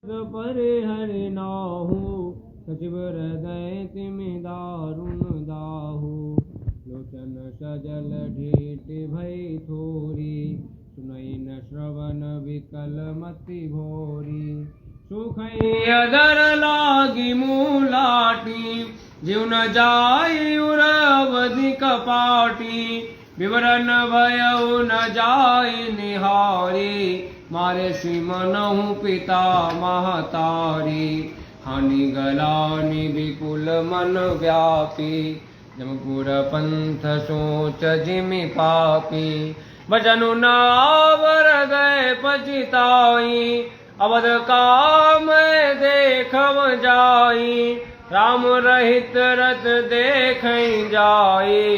परिहरि नाहु सचिव हृदय तिमि दारुण दाहु लोचन सजल ढीठ भई थोरी सुनई न श्रवण विकल मति भोरी सुखई अदर लागी मूलाटी जीव न जाय उरवधि कपाटी विवरण भयउ न जाय निहारी मारे श्रीमनहु पिता महतारी हानि गलानि विपुल मन व्यापी जमपुर पंथ सोच जिमि पापी बचनु नावर गए पछिताई अवध काम देखव जाई राम रहित रथ देखई जाई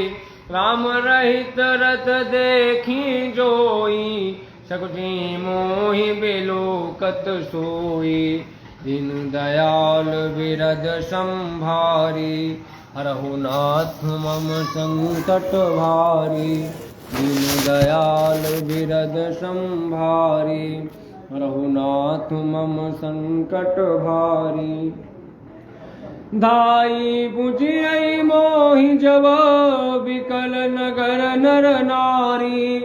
राम रहित रथ देखी जोई सकुची मोहि बिलोकत सोई दीन दयाल विरद संभारी हरहु नाथ मम संकट भारी दीन दयाल विरद संभारी हरहु नाथ मम संकट भारी धाई बुझियई मोहि जब विकल नगर नर नारी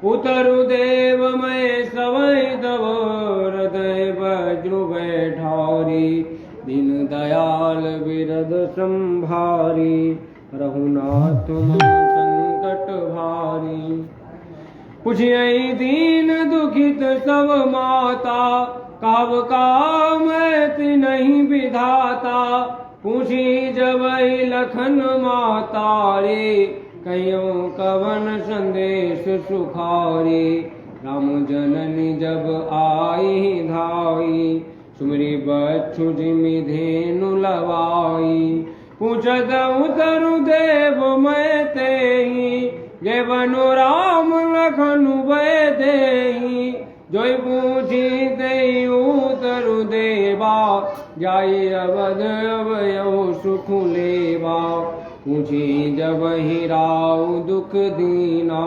उतरु देव मैं सवै तव हृदय वज्रु बैठारी दीन दयाल विरद संभारी रघुनाथ मम संकट भारी पुछियई दीन दुखित सब माता काव काम नहीं विधाता पूछी जबई लखन माता रे कयो कवन संदेश सुखारी राम जननी जब आई धाई सुमरी बच्छु जिमि धेनु लवाई पूछत उतरु देव मैं तेहि ये बनु राम लखनु भय देहि जोई पूछी दे उतरु देवा जाई अवध अवयव सुख लेवा पूछी जब ही राव दुख दीना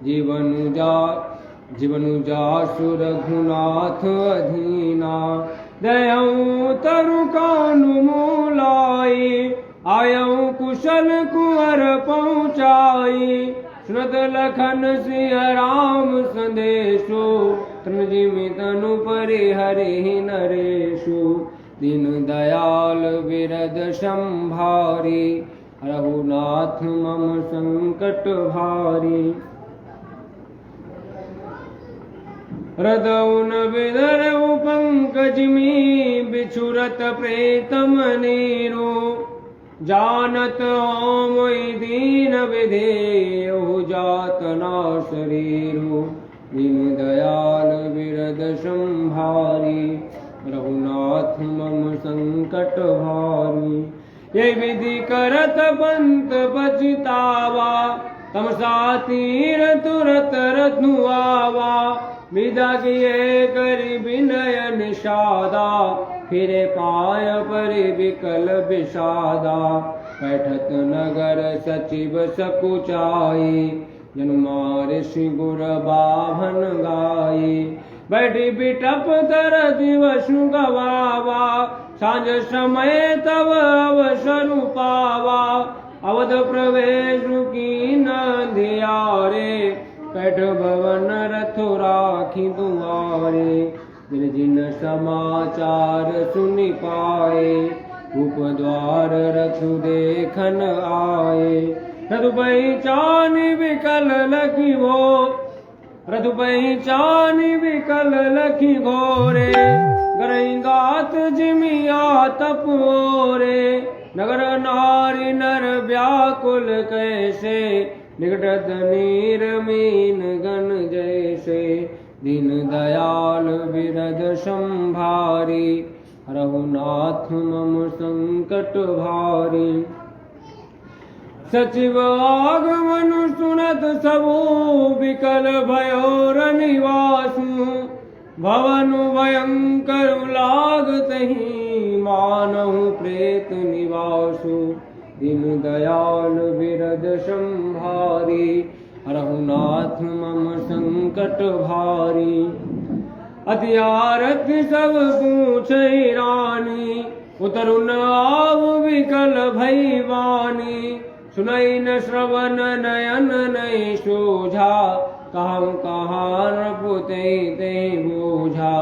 जीवनु जासु रघुनाथ अधीना दयऊ तरु कानु मूलाई आयऊ कुशल कुंवर पहुँचाई श्रुत लखन सिंह राम संदेशो तृजिमि तनु परिहरि नरेशु दीन दयाल विरद संभारी रघुनाथ मम संकट भारी हृदय न विधरऊ पंकज में बिछुरत प्रेतम नीरो जानत ओम दीन विधेयु जात ना शरीरो दीन दयाल विरद संभारी रघुनाथ मम संकट भारी ये विधि करत पंत पछितावा तम सातीर तुरत रत्नुआवा विदा किए करि विनय निषादा फिरे पाय परि विकल विषादा बैठत नगर सचिव सकुचाई जनुमार गुर बाभन गाई बैठी बिटप तर दिवसु गवावा सांझ समय तव अवसर पावा अवध प्रवेश की नंदियारे पैठ भवन रथु राखी दुआरे जिन समाचार सुनि पाए रूप द्वार रथु देखन आए रथु पहचान विकल लखी वो रथु पहचान विकल लखी घोरे गरई गात जिमिया तपोरे नगर नारी नर व्याकुल कैसे निकटत नीर मीन गण जैसे दीन दयाल विरद संभारी रघुनाथ मम संकट भारी सचिव आगमन सुनत सबो विकल भयोर निवासु भवनु भयंकर लागतहि मानहु प्रेत निवासु दीन दयाल विरद संभारी रघुनाथ मम संकट भारी अतियारथ सब पूछे रानी, उतरु न आव विकल भई वाणी। सुनई न श्रवण नयन नहीं शोझा, कहूँ कहाँ नपुते ते बोझा।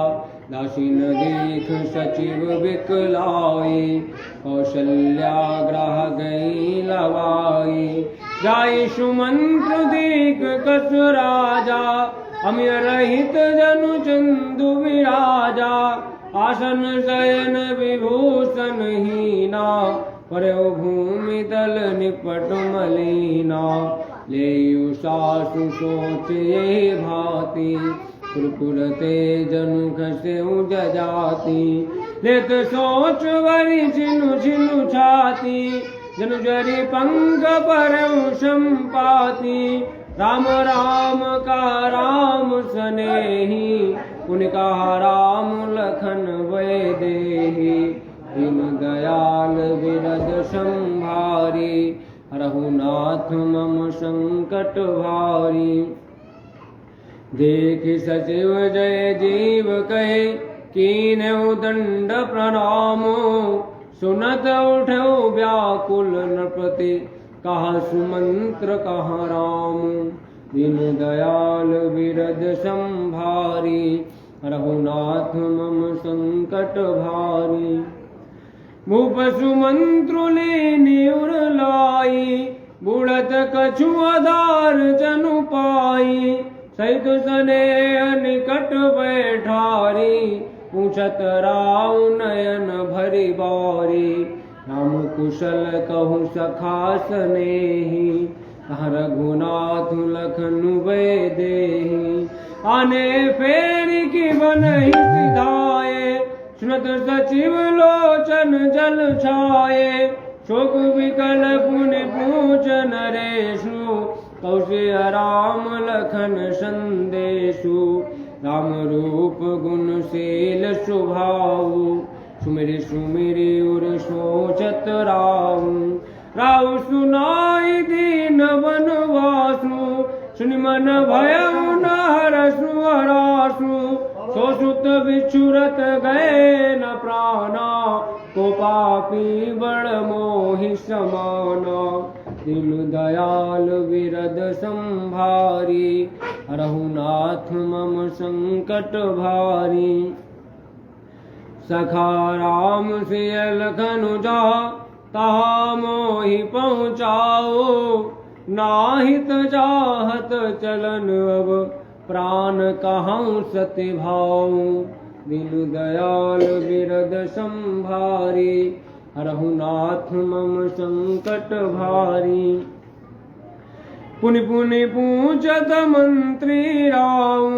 दासीन देख सचिव बिकलाई, कौशल्या ग्रह गई लवाई। जाई सुमंत्र दीक कस राजा, अमिय रहित जनु चंदु विराजा। आसन शयन विभूषण हीना, पर्यो भूमि तल निपट मलीना। लेयु सासु सोच ये भांति, कुरकुरते जनु खसेउ जजाति। लेत सोच वरि छिनु छिनु छाती, जनु जरि पंख परउ संपाति। राम राम का राम सनेही, पुनि कहा राम लखन वै देही। दीन दयाल बिरद संभारी, हरहु नाथ मम संकट भारी। देख सचिव जय जीव कहे, कीन्हु दंड प्रणामो। सुनत उठौ व्याकुल नृपति, कहा सुमंत्र कहा राम। दीन दयाल बिरद संभारी, हरहु नाथ मम संकट भारी। भूप सुमंत्र लेनि उर लाई, बुढ़त कछु आधार जनु पाई। सहित सनेह निकट बैठारी, पूछत राव नयन भरि बारी। राम कुशल कहु सखा सनेही, कहा रघुनाथ लखन वै देही। आने फेर की बनहि सिधाए, सुनत सचिव लोचन जल छाए। शोक विकल पुनि पूछ नरेशु, कौशेय राम लखन संदेशु। राम रूप गुणशील स्वभाव, सुमिरि सुमिरि उर सोचत राम। राव सुनाई दीन वनवासु, सुनि मन भयउ न हरसु हरासु। सो सुत बिछुरत गए न प्राणा, को पापी बड़ मोहि समाना। दीन दयाल बिरद संभारी, हरहु नाथ मम संकट भारी। सखा राम सिय लखनु जा, तहा मोहि पहुँचाओ। नाहित चाहत चलन अब, प्राण कहूँ सति भाऊ। दीन दयाल बिरद संभारी, हरहु नाथ मम संकट भारी। पुनि पुनि पूछत मंत्री राऊ,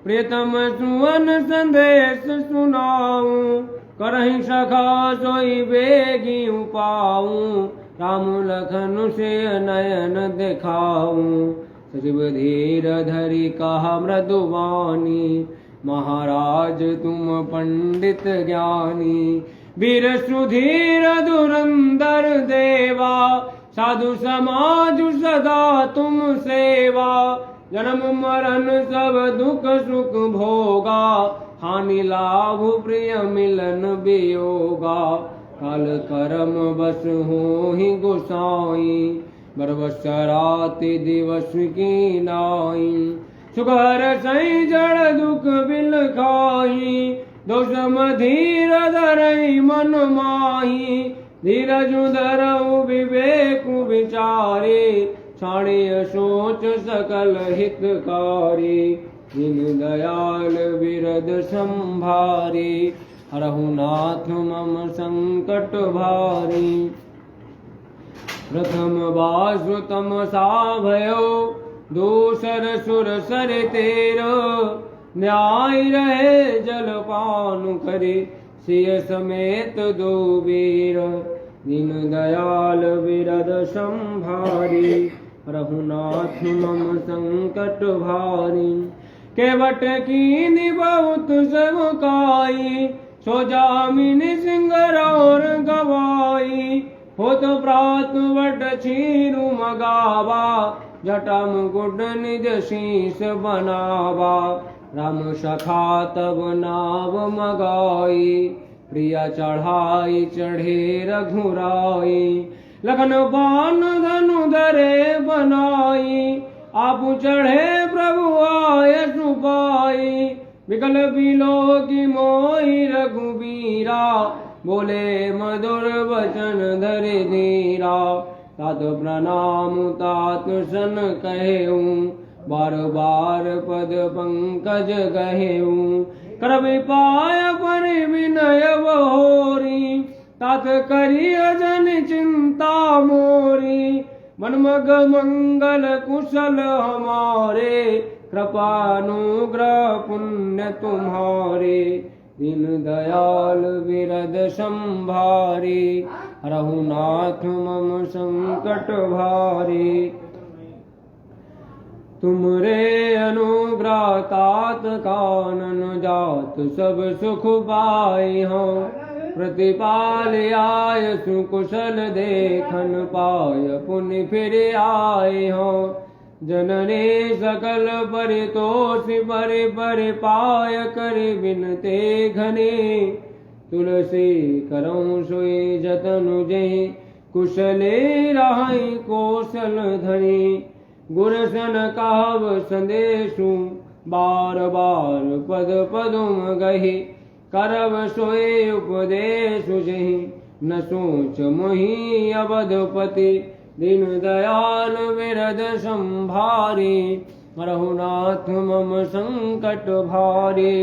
प्रियतम सुवन संदेश सुनाऊ। करहि सखा सोई बेगी पाऊँ, राम लखन से नयन दिखाऊँ। सचिव धीर धरि कहा मृदुवानी, महाराज तुम पंडित ज्ञानी। वीर सुधीर धुरंधर देवा, साधु समाज सदा तुम सेवा। जन्म मरण सब दुख सुख भोगा, हानि लाभ प्रिय मिलन वियोगा। काल कर्म बस होहि गोसाई, बरबसराति दिवस की नाई। सुख हरसई जड़ दुख बिल खाई, दोष मधीर धरई मन माही। धीरज धरऊ विवेक विचारे, छाड़िय सोच सकल हितकारी। दीन दयाल बिरद संभारी, हरहु नाथ मम संकट भारी। प्रथम बासु तमसा भयो, दूसर सुर सर तेरो। न्याय रहे जलपान करे, सिय समेत दो वीर। दीन दयाल बिरद संभारी, रघुनाथ मम संकट भारी। केवट कीनि बहुत सबकाई, सो जामिनी सिंगर और गवाई। होत प्रात वट छीरु मगावा, जटा मुकुट निज शीस बनावा। राम सखा तब नाव मगाई, प्रिया चढ़ाई चढ़े रघुराई। लखन बाण धनु धरे बनाई, आप चढ़े प्रभु आय सुपाई। विकल बिलो की मोहि रघुबीरा, बोले मधुर वचन धरे धीरा। तात प्रणाम तात सन कहेऊँ, बार बार पद पंकज गहेऊँ। कर पाय पर विनय बहोरी, तात करिय जन चिंता मोरी। मनमग मंगल कुशल हमारे, कृपानुग्रह पुण्य तुम्हारे। दीन दयाल विरद संभारे, रघुनाथ मम संकट भारे। तुमरे अनुग्रह तात कानन जात, सब सुख पाए हों। प्रतिपाल आय सुकुशल देखन पाय, पुनि फिर आए हों। जननी सकल परितोष परि परि पाय, कर बिनते घने। तुलसी करऊँ सोई जतनु जहि, कुशले रहै कौशल धनी। गुरसन कहब संदेशु, बार बार पद पदुम गहि। करब सोई उपदेशु जहि, न सोच मोहि अवधपति। दीन दयाल विरद संभारे, रघुनाथ मम संकट भारे।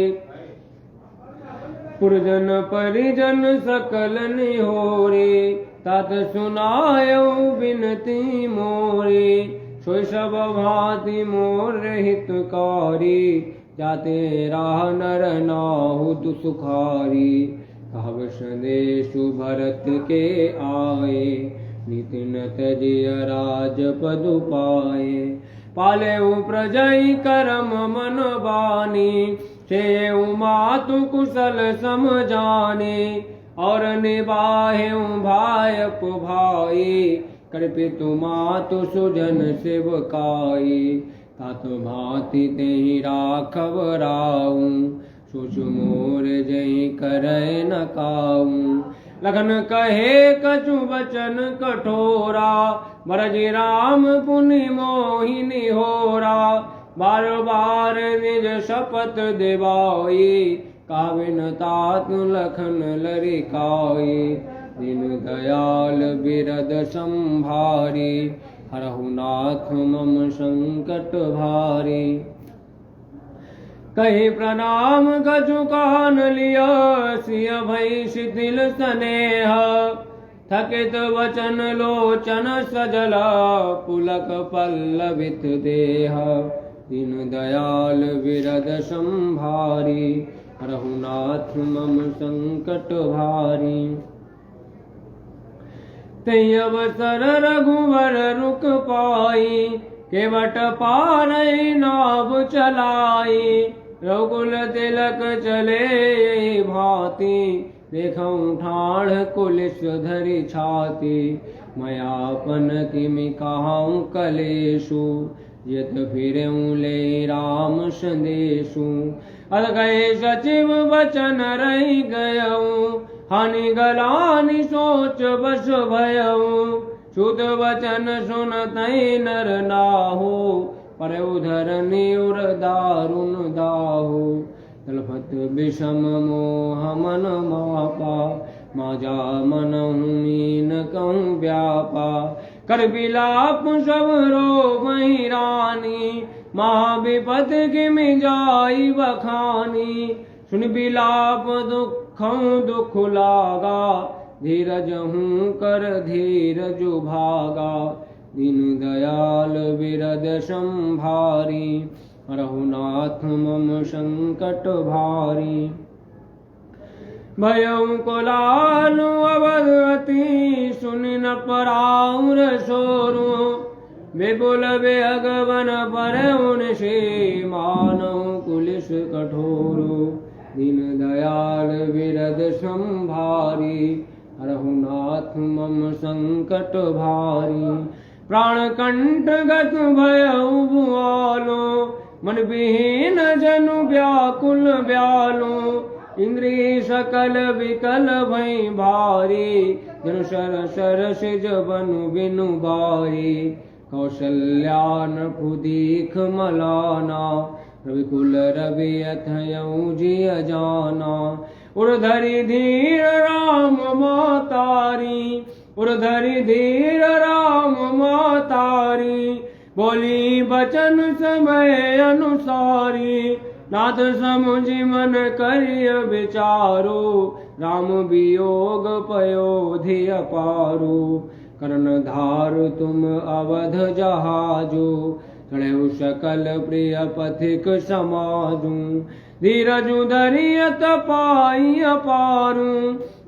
पुरजन परिजन सकल निहोरे, तात सुनायऊ बिनती मोरे। सोई सब भांति मोर हितकारी, जाते राह नर नाहु सुखारी। कहब संदेशु भरत के आए, नितिन तजिय राज पदु पाए। पालेउ प्रजई करम मन बानी, सेउ मातु कुशल सम जाने। और निबाहेउ भायप भाई, कृपितु मातु सुजन सेवकाई। तात भांति तेहि राखब राऊँ, सोचु मोर जहि करय न काऊँ। लखन कहे कछु वचन कठोरा, बरजि राम पुनि मोहि निहोरा। बार बार निज शपथ दिवाई, काविन तात लखन लरिकाई। दीन दयाल बिरद संभारी, रघुनाथ मम संकट भारी। कहीं प्रणाम कछु कान लिया, सिय भई शिथिल स्नेह। थकित वचन लोचन सजला, पुलक पल्लवित देह। दीन दयाल विरद संभारी, रघुनाथ मम संकट भारी। तै अवसर रघुवर रुक पाई, केवट पारई नाव चलाई। रघुकुल तिलक चले भांति, देखऊँ ठाढ़ कुलिस धरि छाती। मयापन किमि कहाऊँ कलेशु, यत फिरऊँ ले राम संदेशु। अध गए सचिव वचन रहि गयऊँ, हानि गलानि सोच बस भयऊँ। छूत वचन सुनतै नर नाहु, पर उधरनि उर दारुण दाहु। तलफत विषम मोह मन मापा, माजा मनहु मीन कहूँ व्यापा। कर बिलाप सब रोवहि रानी, महाविपत किमि जाई बखानी। सुन बिलाप दुखं दुख लागा, धीरजहूँ कर धीरजु भागा। दीन दयाल विरद संभारी, रघुनाथ मम संकट भारी। भयउ कुलाल अवधवती, सुनि न पराउर सोरु। विपुल बेअगवन परउन से, मानहु कुलिस कठोरु। दीन दयाल विरद संभारी, रघुनाथ मम संकट भारी। प्राण कंठ गत भयउ भुआलो, मन विहीन जनु व्याकुल व्यालो, इंद्रिय सकल विकल भई भारी, जनु शर शर सिज बनु बिनु बारी। कौशल्या नृपु दीख मलाना, रविकुल रवि अथयऊ जिय जाना। उर्धरि धीर राम मातारी, उर्धरि धीर राम मातारी, बोली बचन समय अनुसारी। नाथ समुझि मन करिय विचारो, राम वियोग पयोधि अपारो। कर्णधार तुम अवध जहाजो, चढ़ऊ सकल प्रिय पथिक समाजू। धीरजु धरियत पाई अपारू,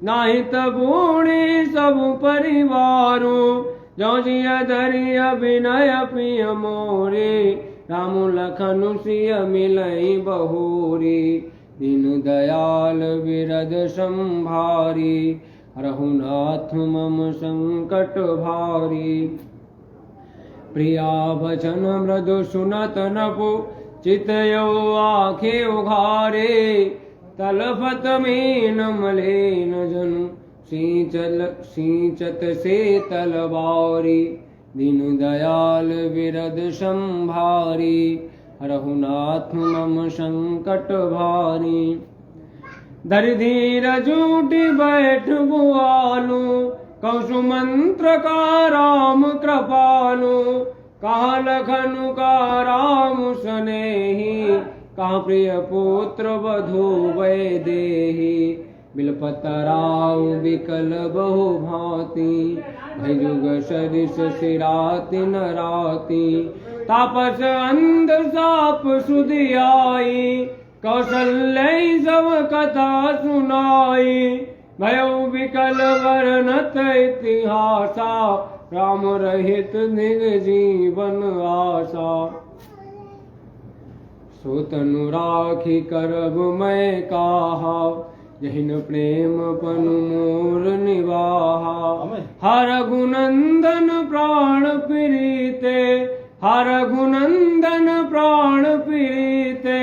नाहित बूढ़ी सब परिवारो। जो जिय धरिय विनय पिय मोरे, राम लखन सिय मिलई बहोरी। दीन दयाल विरद संभारी, हरहु नाथ मम संकट भारी। प्रिया बचन मृदु सुनत नपु, चितयो आखे उघारे। तलफत मीन मलेन जनु, सिंचत से तलवारी। दीन दयाल विरद संभारी, हरहु नाथ मम संकट भारी। धरि धीर जूटी बैठ बुआलू, कौसु मंत्र का राम कृपालु। कहा लखनु का राम सनेही, कहा प्रिय पुत्र वधू वैदेही। बिलपतराउ विकल बहु भांति, भयुग सरिस सिराति नराति। तापस अंध साप सुधियाई, कौशल्य सब कथा सुनाई। भयउ विकल वर्णत इतिहासा, राम रहित निज जीवन आशा। सो तनु राखी करब मैं काहा, जहिन प्रेम पनु मोर निवाहा। हर गुनंदन प्राण प्रीते, हर गुनंदन प्राण प्रीते।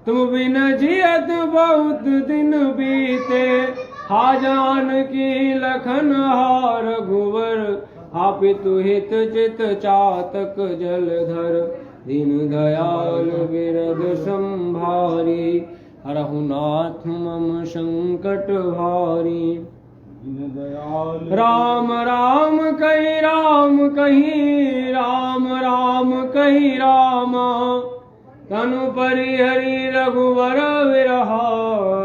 तुम बिन जियत बहुत दिन बीते, हा जानकी लखन हार घुवर। हापितु हित चित चातक जलधर, दीन दयाल विरद संभारी। हरहु नाथ मम संकट भारी। राम राम कहि राम कहि, राम राम कहि राम। तनु परिहरि रघुवर विरहा,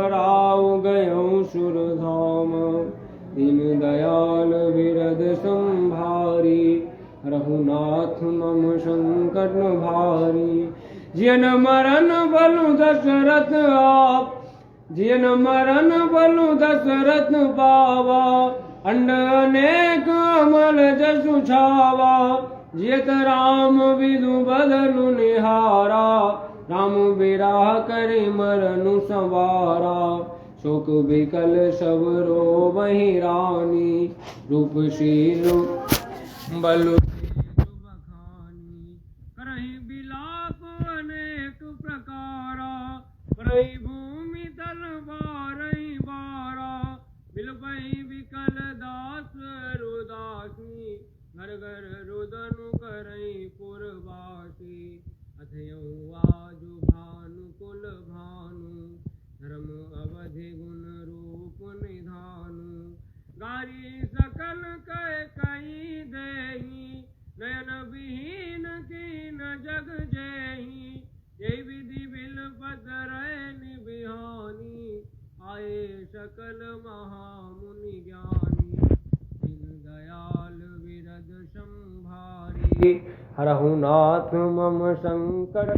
राव गयौ सुरधाम। दीन दयाल विरद संभारी, हरहु नाथ मम संकट भारी। जियन मरन बलु दशरथ आप, जियन मरन बलु दशरथ पावा। अंड अनेक अमल जसु छावा, जियत राम विदु बदलु निहारा। राम बिराह करि मरनु संवारा, शोक विकल सब रोवहि रानी। रूपशील बलु करहि बिलाप अनेक प्रकारा। परहि भूमि तल बारहि बारा, बिलपहि विकल दास रुदासी। घर घर रुदनु करहि पुरवासी। अथयौ आजु भानु कुल भानु, धर्म अवधि गुण रूप निधानु। गारी सकल कह कही देही, नयन विहीन कीन जग जेही। यही विधि बिलपत रैन बिहानी, आए सकल महामुनि ज्ञानी। दीन दयाल विरद संभारी, हरहु नाथ मम संकट